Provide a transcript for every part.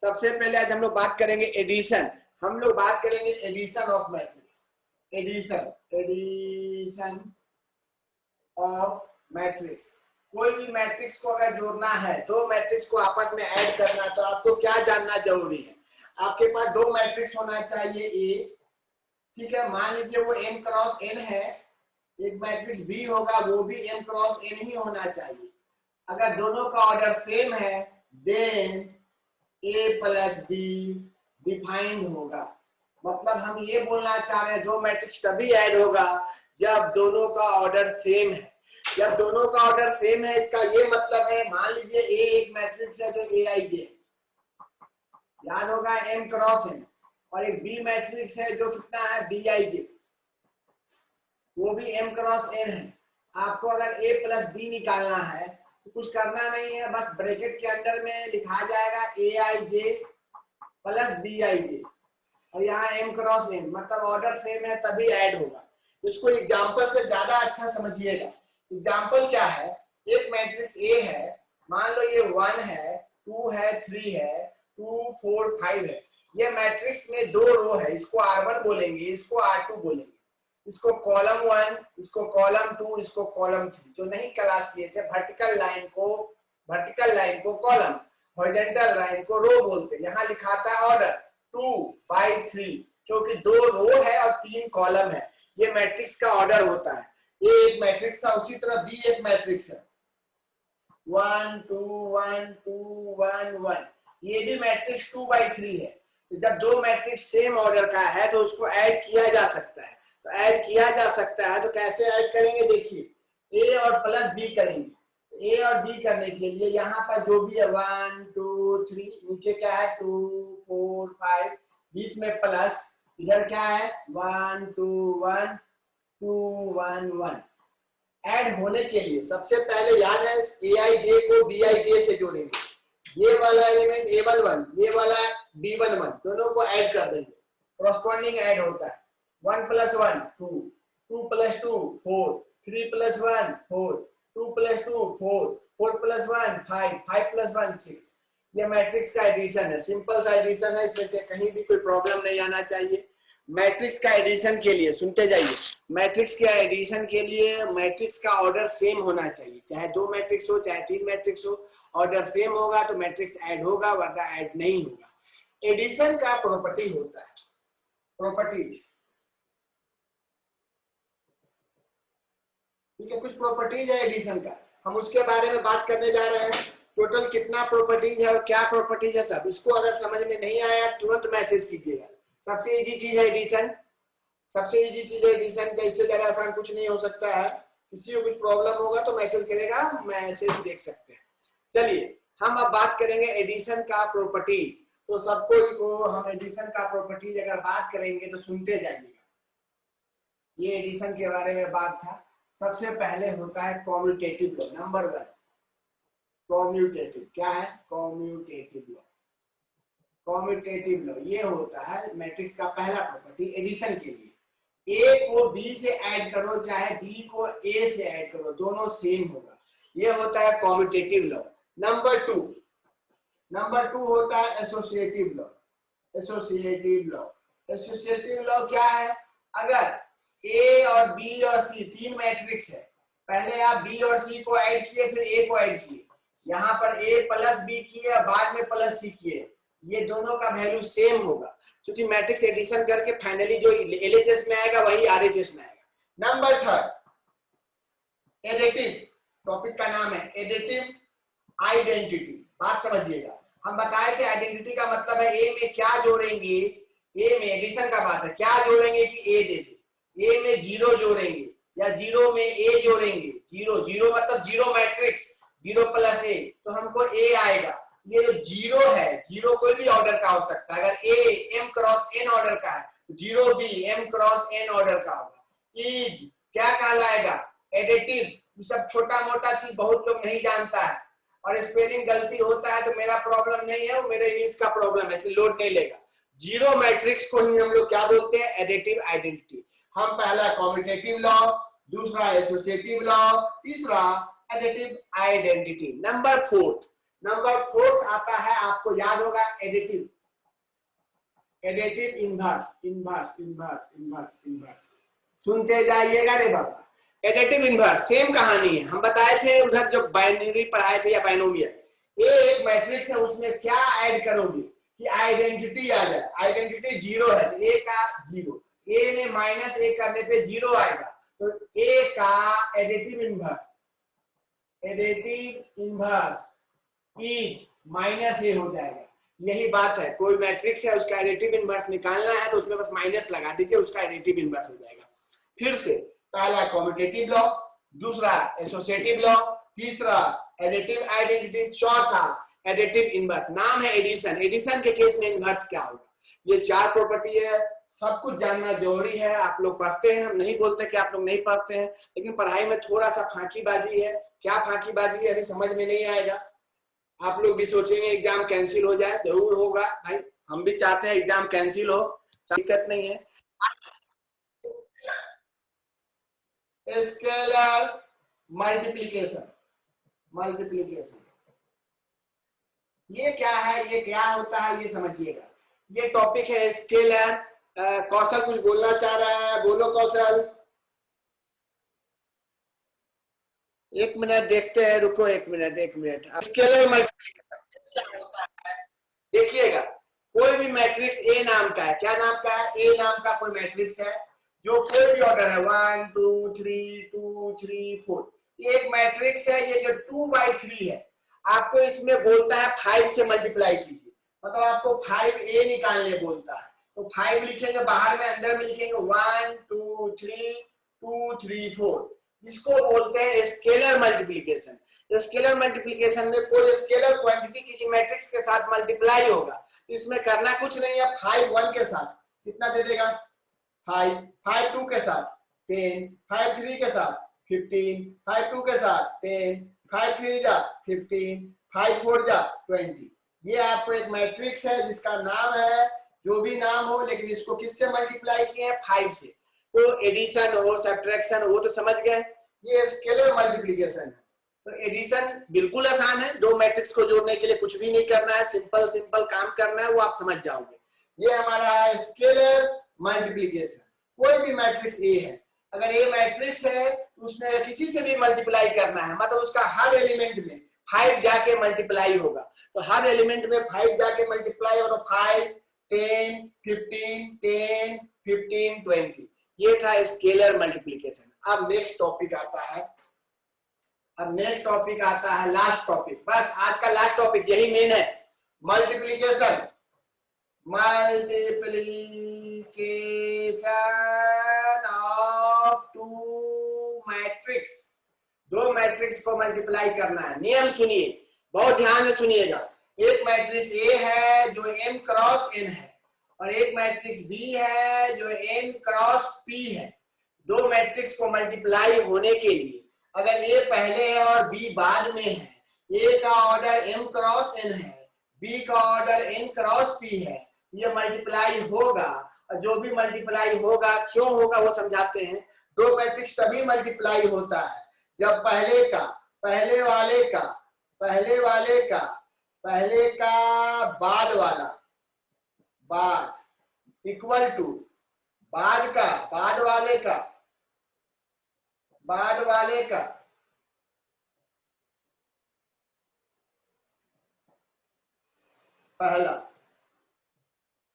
सबसे पहले आज हम लोग बात करेंगे एडिशन। हम लोग बात करेंगे addition of matrix. Addition of matrix. कोई भी मैट्रिक्स को अगर जोड़ना है, दो मैट्रिक्स को आपस में ऐड करना, तो आपको क्या जानना जरूरी है? आपके पास दो मैट्रिक्स होना चाहिए ए, ठीक है। मान लीजिए वो m क्रॉस n है, एक मैट्रिक्स b होगा, वो भी m क्रॉस n ही होना चाहिए। अगर दोनों का ऑर्डर सेम है then a plus b defined होगा। मतलब हम ये बोलना चाह रहे हैं दो मैट्रिक्स तभी ऐड होगा जब दोनों का ऑर्डर सेम है। जब दोनों का ऑर्डर सेम है इसका ये मतलब है, मान लीजिए a एक मैट्रिक्स है जो aij, याद होगा m क्रॉस n, और एक b मैट्रिक्स है जो कितना है bij, वो भी m क्रॉस n है। आपको अगर a प्लस b निकालना है तो कुछ करना नहीं है, बस ब्रैकेट के अंदर में लिखा जाएगा aij प्लस bij, और यहाँ m क्रॉस n, मतलब ऑर्डर सेम है तभी ऐड होगा। इसको एग्जांपल से ज्यादा अच्छा समझिएगा। एग्जांपल क्या है, एक मैट्रिक्स A है, मान लो ये 1 है, 2 है, 3 है, 2 4 5 है। ये मैट्रिक्स में दो रो है, इसको R1 बोलेंगे, इसको R2 बोलेंगे, इसको कॉलम 1, इसको कॉलम 2, इसको कॉलम 3। जो नहीं क्लास किए थे, वर्टिकल लाइन को कॉलम, हॉरिजॉन्टल लाइन को रो बोलते हैं। यहाँ लिखा था ऑर्डर 2/3, क्योंकि दो रो है और 3 कॉलम है। ये मैट्रिक्स का ऑर्डर होता है। ए एक मैट्रिक्स था, उसी तरह बी एक मैट्रिक्स है, 1 2 1 2 1 1। ये भी मैट्रिक्स 2/3 है। तो जब दो मैट्रिक्स सेम ऑर्डर का है तो उसको ऐड किया जा सकता है। तो ऐड किया जा सकता है तो कैसे ऐड करेंगे, देखिए ए और प्लस बी करेंगे। ए और बी करने के लिए यहाँ पर जो भी है 1 2 3, नीचे क्या है 2 4 5, बीच में प्लस, इधर क्या है 1 2 1 2 1 1। ऐड होने के लिए सबसे पहले याद है aij को bij से जोड़ेंगे। ये वाला एलिमेंट a11, ये वाला b11, दोनों को ऐड कर देंगे, कॉरस्पॉन्डिंग ऐड होता है। 1 + 1 2, 2 + 2 4, 3 + 1 4, 2 + 2 4, 4 + 1 5, 5 + 1 6। ये मैट्रिक्स का एडिशन है, सिंपल सा एडिशन है, इसमें से कहीं भी कोई प्रॉब्लम नहीं आना चाहिए। मैट्रिक्स का एडिशन के लिए सुनते जाइए, मैट्रिक्स के एडिशन के लिए मैट्रिक्स का ऑर्डर सेम होना चाहिए, चाहे दो मैट्रिक्स हो चाहे तीन मैट्रिक्स हो, ऑर्डर सेम होगा तो मैट्रिक्स ऐड होगा, वरना ऐड नहीं होगा। एडिशन का प्रॉपर्टी होता है, प्रॉपर्टीज, ठीक है, कुछ प्रॉपर्टीज है एडिशन का, हम उसके बारे में बात करने जा रहे हैं। टोटल कितना प्रॉपर्टीज है और क्या प्रॉपर्टीज है सब, इसको अगर समझ में नहीं आया तुरंत मैसेज कीजिएगा। सबसे इजी चीज है एडिशन, सबसे इजी चीज है एडिशन, इससे ज्यादा आसान कुछ नहीं हो सकता है। किसी को कुछ प्रॉब्लम होगा तो मैसेज करेगा, मैसेज देख सकते हैं। चलिए हम अब बात करेंगे एडिशन का प्रॉपर्टीज। तो सबको को हम एडिशन का प्रॉपर्टीज अगर बात करेंगे तो सुनते जाइएगा। ये एडिशन के बारे में बात था। सबसे पहले होता है कॉम्यूटेटिव लॉ, नंबर 1 कॉम्यूटेटिव। क्या है कॉम्यूटेटिव लॉ? कॉम्यूटेटिव लॉ ये होता है मैट्रिक्स का पहला प्रॉपर्टी एडिशन के लिए। ए को बी से ऐड करो चाहे बी को ए से ऐड करो, दोनों सेम होगा, ये होता है कॉम्यूटेटिव लॉ। नंबर 2 होता है associative law. Associative law, associative law क्या है, अगर ए और बी और सी तीन मैट्रिक्स है, पहले आप बी और सी को ऐड किए फिर ए को ऐड किए, यहाँ पर ए प्लस बी किए बाद में प्लस सी किए, ये दोनों का वैल्यू सेम होगा, क्योंकि मैट्रिक्स एडिशन करके फाइनली जो एलएचएस में आएगा वही आरएचएस में आएगा। नंबर 3 एडिटिव, टॉपिक का नाम है एडिटिव आइडेंटिटी। बात समझिएगा, हम बताए थे आइडेंटिटी का मतलब है ए में क्या जोड़ेंगे, ए में एडिशन का बात है, क्या जोड़ेंगे कि ए देंगे, ए में 0 जोड़ेंगे या 0 में ए जोड़ेंगे, 0 मतलब 0 मैट्रिक्स, 0 + a, तो हमको a आएगा। ये जो 0 है, 0 कोई भी ऑर्डर का हो सकता है, अगर a m × n ऑर्डर का है, 0 भी m × n ऑर्डर का होगा। इज क्या कहलाएगा, एडिटिव। ये सब छोटा मोटा चीज बहुत लोग नहीं जानता है, और स्पेलिंग गलती होता है तो मेरा प्रॉब्लम नहीं है, वो मेरे इंग्लिश का प्रॉब्लम है, इसलिए लोड नहीं लेगा। 0 मैट्रिक्स को ही हम लोग क्या बोलते हैं, एडिटिव आइडेंटिटी। हम पहला कॉम्यूटेटिव लॉ, दूसरा एसोसिएटिव लॉ, तीसरा एडिटिव आइडेंटिटी। नंबर 4 नंबर 4 आता है, आपको याद होगा, additive inverse inverse inverse inverse inverse. सुनते जाइएगा रे बाबा। एडिटिव इनवर्स सेम कहानी है, हम बताए थे उधर जो बाइनरी पढ़ाए थे या बाइनोमियल। ये एक मैट्रिक्स है, उसमें क्या ऐड करोगे कि आइडेंटिटी आ जाए। आइडेंटिटी 0 है, ए का 0, ए में -a करने पे 0 आएगा, तो ए का एडिटिव इनवर्स इज -a हो जाएगा। यही बात है, कोई मैट्रिक्स है उसका एडिटिव इनवर्स निकालना है तो उसमें बस माइनस लगा दीजिए, उसका एडिटिव इनवर्स हो जाएगा। फिर से पहला कम्यूटेटिव लॉ, दूसरा एसोसिएटिव लॉ, तीसरा एडिटिव आइडेंटिटी, चौथा एडिटिव इनवर्स। नाम है एडिशन। एडिशन के केस में इनवर्स क्या होगा? ये 4 प्रॉपर्टी है, सब कुछ जानना जरूरी है। आप लोग पढ़ते हैं, हम नहीं बोलते कि आप लोग नहीं पढ़ते हैं, लेकिन पढ़ाई में थोड़ा सा फांकीबाजी है। क्या फांकीबाजी है अभी समझ में नहीं आएगा। आप लोग भी सोचेंगे एग्जाम कैंसिल हो जाए, जरूर होगा भाई, हम भी चाहते हैं एग्जाम कैंसिल हो, दिक्कत नहीं है। स्केलर मल्टीप्लिकेशन, ये क्या है, ये क्या होता है, ये समझिएगा। ये टॉपिक है स्केलर। कौशल कुछ बोलना चाह रहा है, बोलो कौशल। 1 मिनट देखते हैं, रुको 1 मिनट। स्केलर मल्टीप्लिकेशन देखिएगा, कोई भी मैट्रिक्स ए नाम का है, क्या नाम का है, ए नाम का कोई मैट्रिक्स है जो कोई भी ऑर्डर है 1 2 3 2 3 4, ये एक मैट्रिक्स है। ये जो 2/3 है, आपको इसमें बोलता है 5 से मल्टीप्लाई कीजिए, मतलब आपको 5a निकालने बोलता है। तो 5 लिखेंगे बाहर में, अंदर में लिखेंगे 1 2 3 2 3 4। इसको बोलते हैं स्केलर मल्टीप्लिकेशन। स्केलर मल्टीप्लिकेशन में कोई स्केलर क्वांटिटी किसी मैट्रिक्स के साथ मल्टीप्लाई होगा, इसमें करना कुछ नहीं है। 5 1 के साथ कितना दे देगा 5, 5 2 के साथ 10, 5 3 के साथ 15, 5 2 के साथ 10, 5 3 जा 15, 5 4 जा 20। ये आपको एक मैट्रिक्स है जिसका नाम है, जो भी नाम हो, लेकिन इसको किससे मल्टीप्लाई किए हैं 5 से। तो एडिशन हो सब्ट्रैक्शन हो तो समझ गए, ये स्केलर मल्टीप्लिकेशन है। तो एडिशन बिल्कुल आसान है, 2 मैट्रिक्स को जोड़ने के लिए कुछ भी नहीं करना है, सिंपल काम करना है, वो आप समझ जाओगे। ये हमारा है स्केलर मल्टीप्लिकेशन। कोई भी मैट्रिक्स ए है, अगर ए मैट्रिक्स है उसमें किसी से भी मल्टीप्लाई करना है, मतलब उसका हर एलिमेंट में 5 जाके मल्टीप्लाई होगा। तो हर एलिमेंट में 5 जाके मल्टीप्लाई होगा, 5 10 15 10 15 20। ये था स्केलर मल्टीप्लिकेशन। अब नेक्स्ट टॉपिक आता है, लास्ट टॉपिक, बस आज का लास्ट टॉपिक यही मेन है, मल्टीप्लिकेशन ऑफ 2 मैट्रिक्स। 2 मैट्रिक्स को मल्टीप्लाई करना है। नियम सुनिए, बहुत ध्यान से सुनिएगा। एक मैट्रिक्स ए है जो m क्रॉस n है, और एक मैट्रिक्स बी है जो n क्रॉस p है। 2 मैट्रिक्स को मल्टीप्लाई होने के लिए अगर ए पहले है और बी बाद में है, ए का ऑर्डर m क्रॉस n है, बी का ऑर्डर n क्रॉस p है, ये मल्टीप्लाई होगा। और जो भी मल्टीप्लाई होगा, क्यों होगा वो समझाते हैं। 2 मैट्रिक्स तभी मल्टीप्लाई होता है जब पहले का बाद इक्वल टू बाद वाले का पहला।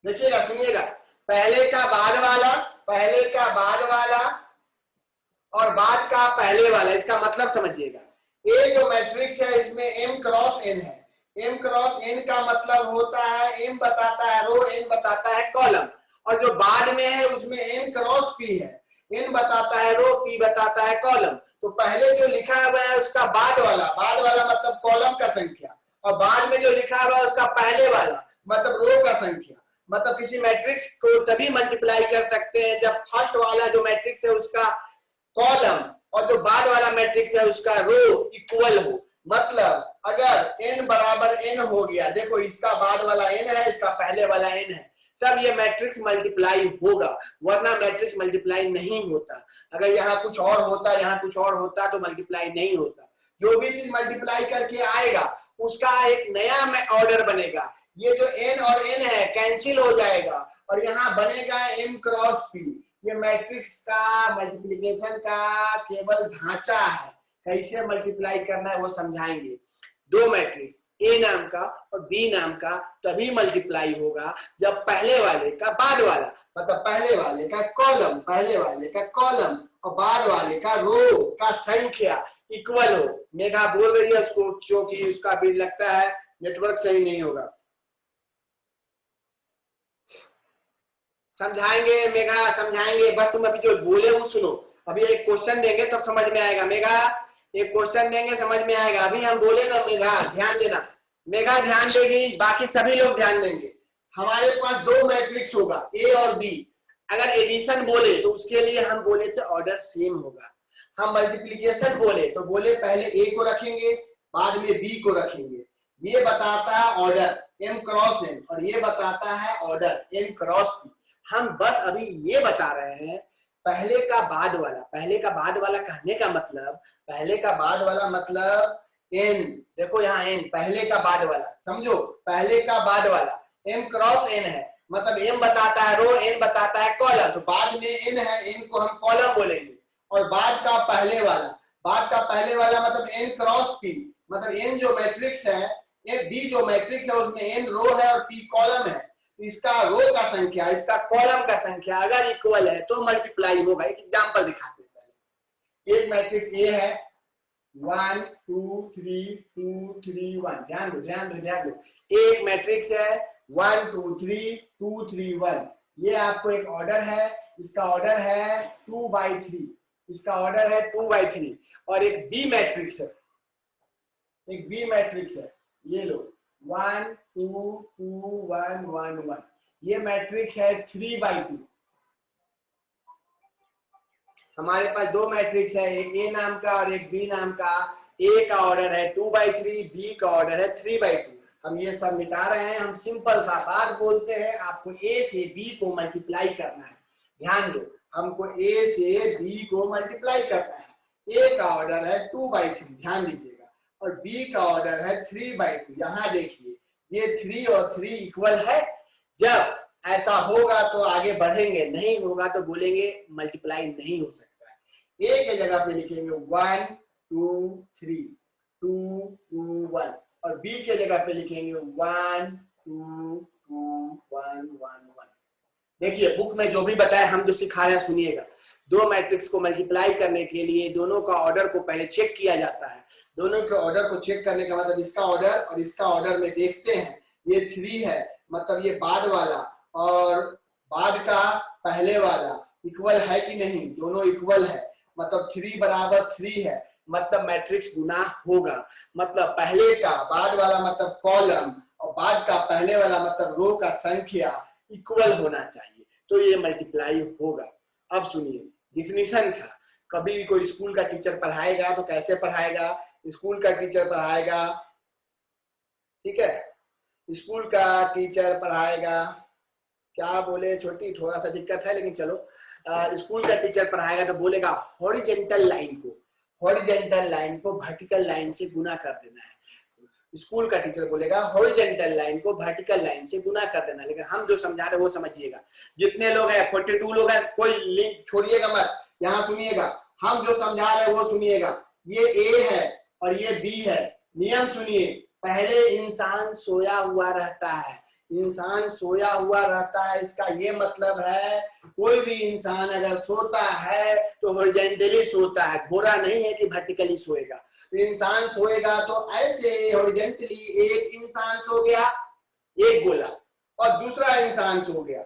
देखिएगा, सुनिएगा, पहले का बाद वाला और बाद का पहले वाला, इसका मतलब समझिएगा। ए जो मैट्रिक्स है इसमें m क्रॉस n है। m क्रॉस n का मतलब होता है m बताता है रो, n बताता है कॉलम, और जो बाद में है उसमें n क्रॉस p है, n बताता है रो, p बताता है कॉलम। तो पहले जो लिखा हुआ है उसका बाद वाला मतलब कॉलम का संख्या, और बाद में जो लिखा हुआ है उसका पहले वाला मतलब रो का संख्या। मतलब किसी मैट्रिक्स को तभी मल्टीप्लाई कर सकते हैं जब फर्स्ट वाला जो मैट्रिक्स है उसका कॉलम और जो बाद वाला मैट्रिक्स है उसका रो इक्वल हो। मतलब अगर n बराबर n हो गया, देखो इसका बाद वाला n है, इसका पहले वाला n है, तब ये मैट्रिक्स मल्टीप्लाई होगा, वरना मैट्रिक्स मल्टीप्लाई नहीं होता। अगर यहाँ कुछ और होता तो मल्टीप्लाई नहीं होता। जो भी चीज मल्टीप्लाई करके आएगा उसका एक नया ऑर्डर बनेगा। ये जो n और n है कैंसिल हो जाएगा और यहाँ बनेगा m क्रॉस p। ये मैट्रिक्स का मल्टीप्लिकेशन का केवल ढांचा है, कैसे मल्टीप्लाई करना है वो समझाएंगे। दो मैट्रिक्स ए नाम का और बी नाम का तभी मल्टीप्लाई होगा जब पहले वाले का बाद वाला, मतलब पहले वाले का कॉलम और बाद वाले का रो का संख्या इक्वल हो। मेघा बोल रही है उसको क्योंकि उसका भी लगता है नेटवर्क सही नहीं होगा। समझाएंगे मेघा, समझाएंगे, बस तुम अभी जो बोले वो सुनो। अभी एक क्वेश्चन देंगे तब समझ में आएगा मेघा, एक क्वेश्चन देंगे समझ में आएगा। अभी हम बोले ना मेघा ध्यान देना, मेघा ध्यान देगी, बाकी सभी लोग ध्यान देंगे। हमारे पास दो मैट्रिक्स होगा ए और बी। अगर एडिशन बोले तो उसके लिए हम बोले तो ऑर्डर सेम होगा। हम मल्टीप्लिकेशन बोले तो बोले पहले ए को रखेंगे बाद में बी को रखेंगे। ये बताता है ऑर्डर m क्रॉस n और ये बताता है ऑर्डर n क्रॉस p। हम बस अभी ये बता रहे हैं पहले का बाद वाला। पहले का बाद वाला कहने का मतलब, पहले का बाद वाला मतलब n, देखो यहाँ n पहले का बाद वाला, समझो पहले का बाद वाला m क्रॉस n है, मतलब m बताता है रो, n बताता है कॉलम, तो बाद में n है, n को हम कॉलम बोलेंगे। और बाद का पहले वाला मतलब n क्रॉस p, मतलब n जो मैट्रिक्स है, b जो मैट्रिक्स है उसमें n रो है और p कॉलम है। इसका रो का संख्या इसका कॉलम का संख्या अगर इक्वल है तो मल्टीप्लाई होगा। एक एग्जांपल दिखाते हैं। एक मैट्रिक्स ए है 1 2 3 2 3 1, ध्यान दो। एक मैट्रिक्स है 1 2 3 2 3 1। ये आपको एक ऑर्डर है, इसका ऑर्डर है 2/3, इसका ऑर्डर है 2/3। और एक बी मैट्रिक्स है, ये लो 1 2 2 1 1 1। ये मैट्रिक्स है 3/2। हमारे पास दो मैट्रिक्स है, एक ए नाम का और एक बी नाम का। ए का ऑर्डर है 2/3, बी का ऑर्डर है 3/2। हम ये सब मिटा रहे हैं, हम सिंपल सा बात बोलते हैं, आपको ए से बी को मल्टीप्लाई करना है। ध्यान दो, हमको ए से बी को मल्टीप्लाई करना है। ए का ऑर्डर है 2/3, ध्यान दीजिएगा, और बी का ऑर्डर है 3/2। यहाँ देखिए ये 3 और 3 इक्वल है। जब ऐसा होगा तो आगे बढ़ेंगे, नहीं होगा तो बोलेंगे मल्टीप्लाई नहीं हो सकता है। ए के जगह पे लिखेंगे 1 2 3 2 2 1 और बी के जगह पे लिखेंगे 1 2 2 1 1 1। देखिए बुक में जो भी बताया हम जो सिखा रहे हैं सुनिएगा। दो मैट्रिक्स को मल्टीप्लाई करने के लिए दोनों का ऑर्डर को पहले चेक किया जाता है। दोनों के ऑर्डर को चेक करने का मतलब इसका ऑर्डर और इसका ऑर्डर में देखते हैं, ये 3 है मतलब ये बाद वाला और बाद का पहले वाला इक्वल है कि नहीं, दोनों इक्वल है, मतलब 3 बराबर 3 है, मतलब मैट्रिक्स गुना होगा। मतलब पहले का बाद वाला मतलब कॉलम और बाद का पहले वाला मतलब रो का संख्या इक्वल होना चाहिए, तो ये मल्टीप्लाई होगा। अब सुनिए, डिफिनीशन था। कभी कोई स्कूल का टीचर पढ़ाएगा तो कैसे पढ़ाएगा, स्कूल का टीचर पढ़ाएगा, ठीक है, स्कूल का टीचर पढ़ाएगा, क्या बोले छोटी, थोड़ा सा दिक्कत है लेकिन चलो, स्कूल का टीचर पढ़ाएगा तो बोलेगा हॉरिजेंटल लाइन को वर्टिकल लाइन से गुना कर देना है। स्कूल का टीचर बोलेगा हॉरिजेंटल लाइन को वर्टिकल लाइन से गुना कर देना। लेकिन हम जो समझा रहे हैं वो समझिएगा। जितने लोग हैं 42 लोग हैं, कोई लिंक छोड़िएगा मत, यहाँ सुनिएगा, हम जो समझा रहे हैं वो सुनिएगा। ये ए है और ये बी है। नियम सुनिए, पहले इंसान सोया हुआ रहता है, इसका ये मतलब है कोई भी इंसान अगर सोता है तो हॉरिजेंटली सोता है, घोड़ा नहीं है कि वर्टिकली सोएगा। इंसान सोएगा तो ऐसे हॉरिजेंटली एक इंसान सो गया, एक गोला, और दूसरा इंसान सो गया।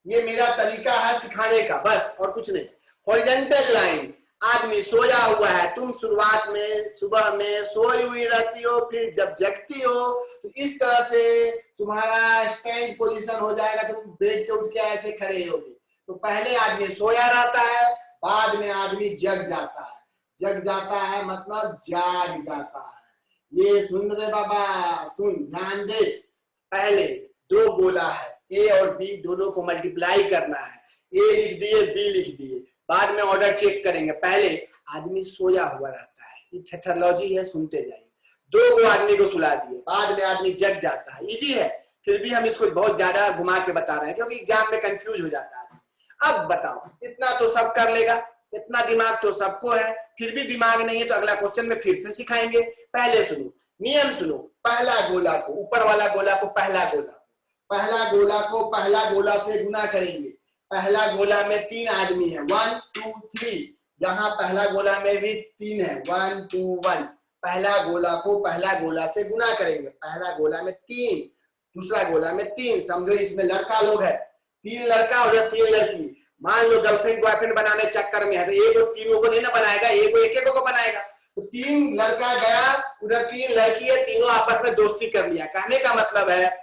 ये मेरा तरीका है सिखाने का, बस और कुछ नहीं। हॉरिजेंटल लाइन, आदमी सोया हुआ है, तुम शुरुआत में सुबह में सोई हुई रहती हो, फिर जब जगती हो तो इस तरह से तुम्हारा स्टैंड पोजीशन हो जाएगा, तुम बेड से उठ के ऐसे खड़े होगे। तो पहले आदमी सोया रहता है, बाद में आदमी जग जाता है मतलब जाग जाता है। ये सुन रहे बाबा, सुन ध्यान दे। पहले दो गोला है, ए और बी, दोनों को मल्टीप्लाई करना है। ए लिख दिए, बी लिख दिए, बाद में ऑर्डर चेक करेंगे। पहले आदमी सोया हुआ रहता है, ये थेटरोलॉजी है, सुनते जाइए। 2 आदमी को सुला दिए, बाद में आदमी जग जाता है। इजी है, फिर भी हम इसको बहुत ज्यादा घुमा के बता रहे हैं क्योंकि एग्जाम में कंफ्यूज हो जाता है। अब बताओ, इतना तो सब कर लेगा, इतना दिमाग तो सबको है, फिर भी दिमाग नहीं है तो अगला क्वेश्चन में फिर से सिखाएंगे। पहले सुनो, नियम सुनो। पहला गोला को, ऊपर वाला गोला को पहला गोला से गुना करेंगे। पहला गोला में 3 आदमी है, 1 2 3। यहाँ पहला गोला में भी 3 है, 1 2 1। पहला गोला को पहला गोला से गुना करेंगे। पहला गोला में 3, दूसरा गोला में 3। समझो इसमें लड़का लोग है, 3 लड़का और 3 लड़की। मान लो गर्लफ्रेंड बॉयफ्रेंड बनाने चक्कर में है तो एक और तीनों को नहीं ना बनाएगा, एक को बनाएगा। तो 3 लड़का गया, उधर 3 लड़की है, तीनों आपस में दोस्ती कर लिया। कहने का मतलब है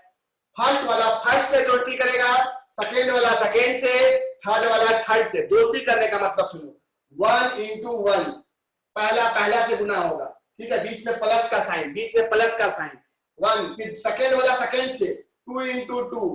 फर्स्ट वाला फर्स्ट से दोस्ती करेगा, सेकेंड वाला सेकेंड से, थर्ड वाला थर्ड से। दोस्ती करने का मतलब सुनो, 1 into 1, पहला से गुना होगा, ठीक है। बीच में प्लस का साइन, 1। फिर सेकेंड वाला सेकेंड से, 2 into 2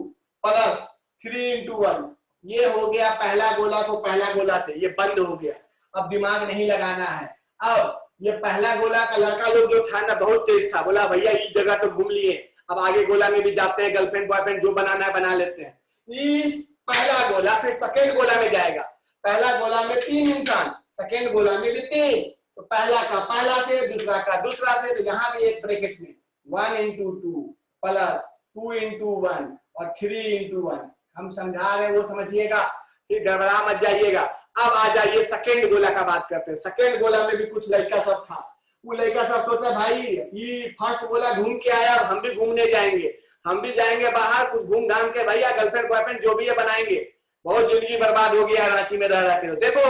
प्लस 3 into 1। ये हो गया पहला गोला को पहला गोला से, ये बंद हो गया। अब दिमाग नहीं लगाना है। अब ये पहला गोला का लड़का लोग जो था ना, बहुत तेज था, बोला भैया इस जगह तो घूम लिए, अब आगे गोला में भी जाते हैं, गर्लफ्रेंड बॉयफ्रेंड जो बनाना है बना लेते हैं। इस पहला गोला फिर सेकेंड गोला में जाएगा। पहला गोला में 3 इंसान, सेकेंड गोला में भी 3। तो पहला का पहला से, दूसरा का दूसरा से। तो यहाँ भी एक ब्रैकेट में 1 into 2 प्लस 2 into 1 और 3 into 1। हम समझा रहे हैं, वो समझिएगा, फिर गड़बड़ा मत जाइएगा। अब आ जाइए सेकेंड गोला का बात करते हैं। सेकेंड गोला में भी कुछ लड़का सब था। वो लड़का सब सोचा भाई ये फर्स्ट गोला घूम के आया, हम भी घूमने जाएंगे, हम भी जाएंगे बाहर, कुछ घूम घाम के भैया गर्लफ्रेंड बॉयफ्रेंड जो भी है बनाएंगे। बहुत जिंदगी बर्बाद हो गया रांची में रह के। देखो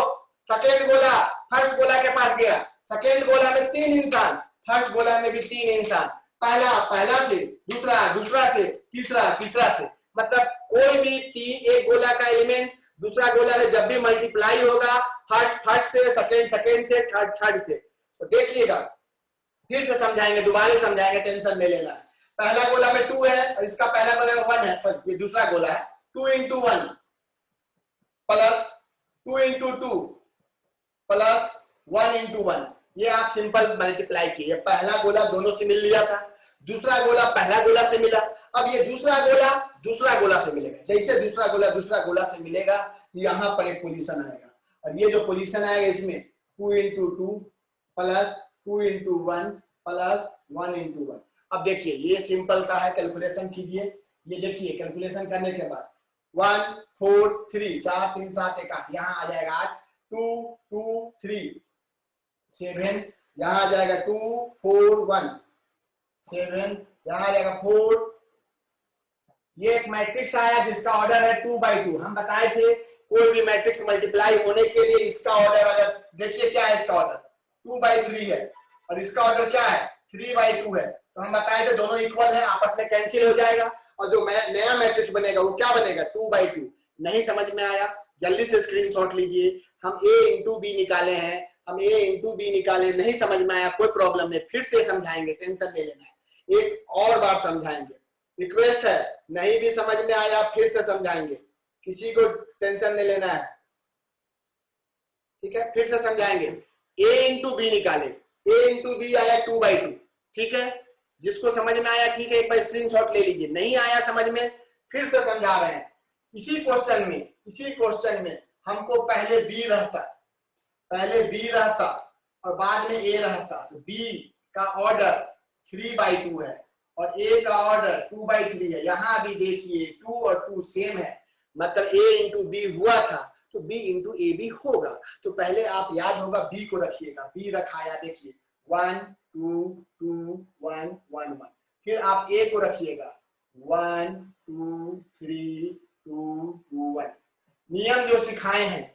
सेकेंड गोला फर्स्ट गोला के पास गया, सेकेंड गोला में 3 इंसान, फर्स्ट गोला में भी 3 इंसान। पहला से, दूसरा से, तीसरा से। मतलब कोई भी एक गोला का एलिमेंट दूसरा गोला से जब भी मल्टीप्लाई होगा, फर्स्ट से, सेकेंड से, थर्ड से। तो देखिएगा, फिर से समझाएंगे, दोबारा समझाएंगे, टेंशन नहीं लेना। पहला गोला में 2 है और इसका पहला गोला में 1 है, ये दूसरा गोला है। 2 into 1 plus 2 into 2 plus 1 into 1। ये आप सिंपल मल्टीप्लाई किए। पहला गोला दोनों से मिल लिया था, दूसरा गोला पहला गोला से मिला। अब ये दूसरा गोला से मिलेगा। जैसे दूसरा गोला से मिलेगा, यहाँ पर एक पोजीशन आएगा और ये जो पोजीशन आएगा इसमें 2 into 2 plus 2 into 1 plus 1 into 1। अब देखिए ये सिंपल सा है, कैलकुलेशन कीजिए। ये देखिए कैलकुलेशन करने के बाद 1 4 3 4 3 7 1 8, यहाँ आ जाएगा 8, 2 2 3 7, यहाँ आ जाएगा 2 4 1 7, यहाँ आ जाएगा 4। ये एक मैट्रिक्स आया जिसका ऑर्डर है 2 by 2। हम बताए थे कोई भी मैट्रिक्स मल्टीप्लाई होने के लिए इसका ऑर्डर, अगर देखिए क्या है इसका ऑर्डर 2 by 3 है और इसका ऑर्डर क्या है 3 by 2 है। तो हम बताए थे दोनों इक्वल है, आपस में कैंसिल हो जाएगा और जो नया मैट्रिक्स बनेगा वो क्या बनेगा 2 by 2। नहीं समझ में आया जल्दी से स्क्रीनशॉट लीजिए। हम a into b निकाले हैं, नहीं समझ में आया कोई प्रॉब्लम नहीं, फिर से समझाएंगे, टेंशन नहीं लेना है। एक और बार समझाएंगे, रिक्वेस्ट है, नहीं भी समझ में आया फिर से समझाएंगे, किसी को टेंशन नहीं लेना है, ठीक है। फिर से समझाएंगे। a into b निकाले, a into b आया 2 by 2, ठीक है। जिसको समझ में आया ठीक है, एक बार स्क्रीनशॉट ले लीजिए। नहीं आया समझ में, फिर से समझा रहे हैं। इसी क्वेश्चन में हमको पहले b रहता और बाद में a रहता। तो b का ऑर्डर 3 by 2 है और a का ऑर्डर 2 by 3 है। यहाँ भी देखिए 2 और 2 सेम है, मतलब a into b हुआ था तो b into a भी होगा। तो पहले आप याद होगा b को रखिएगा, b रखाया देखिए 1 2 2 1 1 1। फिर आप a को रखिएगा 1 2 3 2 2 1। नियम जो सिखाए हैं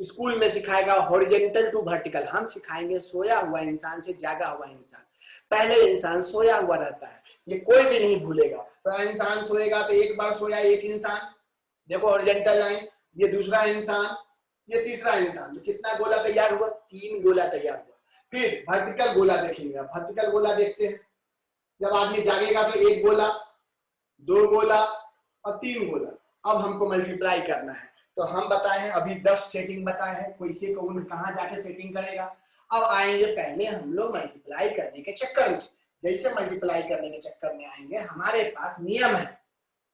स्कूल में सिखाएगा हॉरिजॉन्टल टू वर्टिकल, हम सिखाएंगे सोया हुआ इंसान से जागा हुआ इंसान। पहले इंसान सोया हुआ रहता है, ये कोई भी नहीं भूलेगा। तो इंसान सोएगा तो एक बार सोया एक इंसान, देखो हॉरिजॉन्टल लाइन, ये दूसरा इंसान, ये तीसरा इंसान। तो कितना गोला तैयार हुआ 3 गोला तैयार हुआ। फिर वर्टिकल गोला देखेंगे, वर्टिकल गोला देखते हैं। जब आदमी जागेगा तो 1 गोला 2 गोला और 3 गोला। अब हमको मल्टीप्लाई करना है तो हम बताए हैं अभी 10 सेटिंग बताए हैं, कोई से कौन कहाँ जाके सेटिंग करेगा। अब आएंगे पहले हम लोग मल्टीप्लाई करने के चक्कर में। जैसे मल्टीप्लाई करने के चक्कर में आएंगे, हमारे पास नियम है,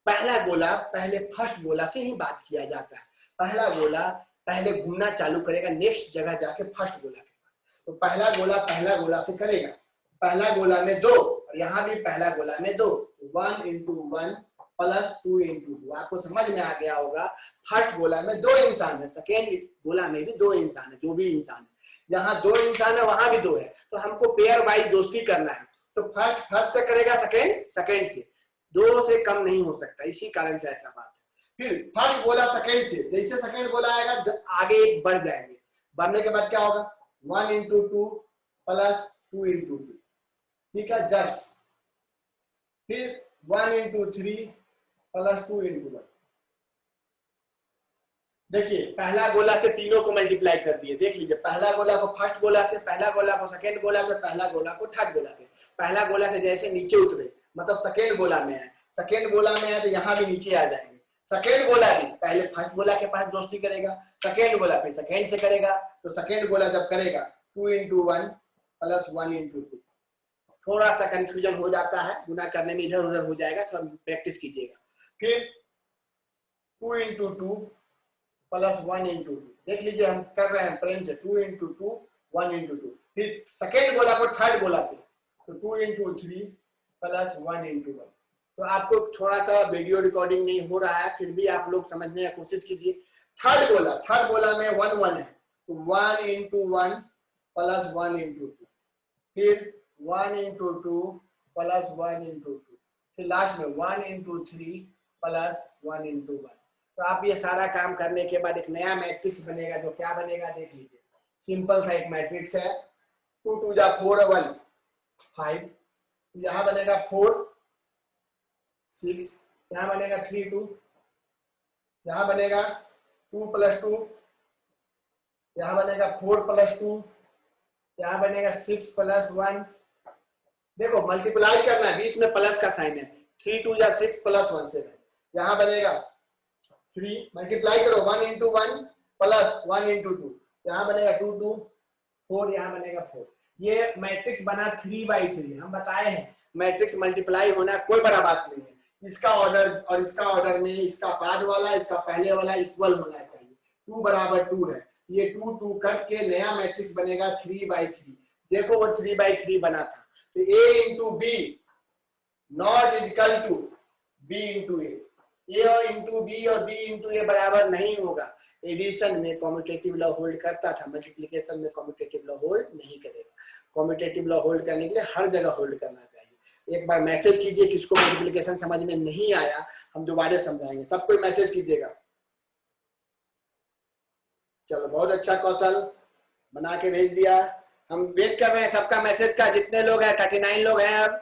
पहला गोला पहले फर्स्ट गोला से ही बात किया जाता है। पहला गोला पहले घूमना चालू करेगा, नेक्स्ट जगह जाके फर्स्ट गोला के पास। तो पहला गोला से करेगा, पहला गोला में 2, और यहाँ भी पहला गोला में 2, 1 into 1 प्लस 2 into 2। आपको समझ में आ गया होगा, फर्स्ट गोला में 2 इंसान है, सेकेंड गोला में भी 2 इंसान है, जो भी इंसान है, यहाँ 2 इंसान है वहां भी 2 है, तो हमको पेयर वाइज दोस्ती करना है। तो फर्स्ट से करेगा, सेकेंड से, 2 से कम नहीं हो सकता, इसी कारण से ऐसा बात है। फिर फर्स्ट गोला सेकेंड से, जैसे सेकेंड गोला आएगा आगे एक बढ़ जाएंगे, बढ़ने के बाद क्या होगा, 1 into 2 प्लस 2 into 2, ठीक है, जस्ट। फिर 1 into 3 प्लस 2 into 1। देखिए पहला गोला से तीनों को मल्टीप्लाई कर दिए, देख लीजिए, पहला गोला को फर्स्ट गोला से, पहला गोला को सेकेंड गोला से, पहला गोला को थर्ड गोला से। पहला गोला से जैसे नीचे उतरे, मतलब सेकेंड गोला में है, सेकेंड गोला में है तो यहाँ भी नीचे आ जाएंगे। सेकेंड गोला भी पहले फर्स्ट गोला के पास दोस्ती करेगा, सेकेंड गोला फिर सेकेंड से करेगा, तो सेकेंड गोला जब करेगा 2 into 1 प्लस 1 into 2। थोड़ा सा कंफ्यूजन हो जाता है, गुना करने में इधर उधर हो जाएगा, तो प्रैक्टिस कीजिएगा। फिर 2 into 2 प्लस 1 into 2, देख लीजिए हम कर रहे हैं प्रेम से, 2 into 2 1 into 2। फिर सेकेंड गोला को थर्ड गोला से, तो 2 into 3 प्लस 1 into 1। तो आपको थोड़ा सा वीडियो रिकॉर्डिंग नहीं हो रहा है, फिर भी आप लोग समझने की कोशिश कीजिए। थर्ड गोला में 1 1 है, तो 1 into 1 प्लस 1 into 2, फिर 1 into 2 प्लस 1 into 2, फिर लास्ट में 1 into 3 प्लस 1 into 1। तो आप ये सारा काम करने के बाद एक नया मैट्रिक्स बनेगा, जो क्या बनेगा देख लीजिए, सिंपल सा एक मैट्रिक्स है, 2 2 जा 4 1 5, यहाँ बनेगा 4 6, यहाँ बनेगा 3 2, यहाँ बनेगा 2 प्लस 2, यहाँ बनेगा 4 प्लस 2, यहाँ बनेगा 6 प्लस 1। देखो मल्टीप्लाई करना है, बीच में प्लस का साइन है, 3 2 जा 6 प्लस 1 7, यहाँ बनेगा 3, मल्टीप्लाई करो 1 into 1 प्लस 1 into 2, यहाँ बनेगा 2 2 4, यहाँ बनेगा 4। ये मैट्रिक्स बना 3 by 3। हम बताए हैं मैट्रिक्स मल्टीप्लाई होना कोई बड़ा बात नहीं है, इसका ऑर्डर और इसका ऑर्डर में, इसका बाद वाला इसका पहले वाला इक्वल होना चाहिए, 2 बराबर 2 है, ये 2 2 कट के नया मैट्रिक्स बनेगा 3 by 3। देखो वो 3 by 3 बना था, तो A into B not equal to B into A, A into B और B into A बराबर नहीं होगा। एडिशन में कम्यूटेटिव लॉ होल्ड करता था, मल्टीप्लिकेशन में कम्यूटेटिव लॉ होल्ड नहीं करेगा। कम्यूटेटिव लॉ होल्ड करने के लिए हर जगह होल्ड करना चाहिए। एक बार मैसेज कीजिए, किसको मल्टीप्लिकेशन समझ में नहीं आया हम दोबारा समझाएंगे, सबको मैसेज कीजिएगा। चलो बहुत अच्छा कौशल बना के भेज दिया, हम वेट कर रहे हैं सबका मैसेज का। जितने लोग हैं 39 लोग हैं अब